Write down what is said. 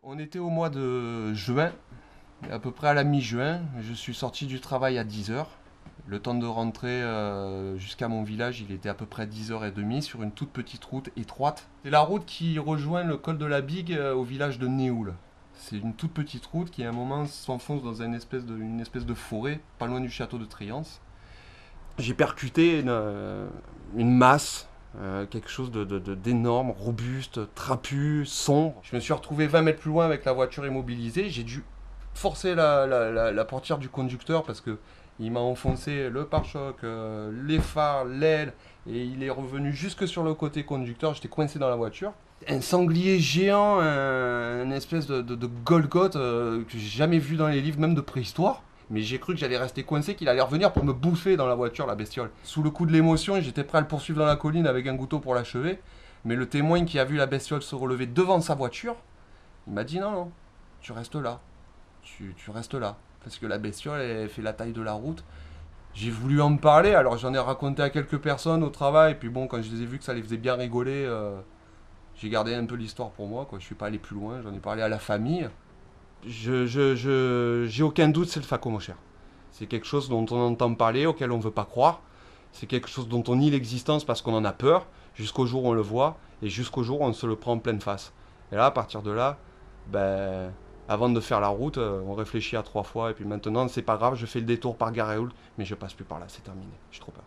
On était au mois de juin, à peu près à la mi-juin. Je suis sorti du travail à 10 heures. Le temps de rentrer jusqu'à mon village, il était à peu près 10h30 sur une toute petite route étroite. C'est la route qui rejoint le col de la Bigue au village de Néoul. C'est une toute petite route qui à un moment s'enfonce dans une espèce de forêt, pas loin du château de Triance. J'ai percuté une masse, quelque chose d'énorme, robuste, trapu, sombre. Je me suis retrouvé 20 mètres plus loin avec la voiture immobilisée. J'ai dû forcer la portière du conducteur parce que il m'a enfoncé le pare-choc, les phares, l'aile, et il est revenu jusque sur le côté conducteur. J'étais coincé dans la voiture. Un sanglier géant, une espèce de Golgoth que j'ai jamais vu dans les livres, même de préhistoire. Mais j'ai cru que j'allais rester coincé, qu'il allait revenir pour me bouffer dans la voiture, la bestiole. Sous le coup de l'émotion, j'étais prêt à le poursuivre dans la colline avec un couteau pour l'achever. Mais le témoin qui a vu la bestiole se relever devant sa voiture, il m'a dit non, non, tu restes là. Tu restes là. Parce que la bestiole, elle fait la taille de la route. J'ai voulu en parler, alors j'en ai raconté à quelques personnes au travail. Puis bon, quand je les ai vus que ça les faisait bien rigoler, j'ai gardé un peu l'histoire pour moi, quoi. Je suis pas allé plus loin, j'en ai parlé à la famille. J'ai aucun doute, c'est le Fako, mon cher. C'est quelque chose dont on entend parler, auquel on veut pas croire. C'est quelque chose dont on nie l'existence parce qu'on en a peur, jusqu'au jour où on le voit, et jusqu'au jour où on se le prend en pleine face. Et là, à partir de là, ben, avant de faire la route, on réfléchit à 3 fois, et puis maintenant, c'est pas grave, je fais le détour par Garéoul, mais je passe plus par là, c'est terminé, j'ai trop peur.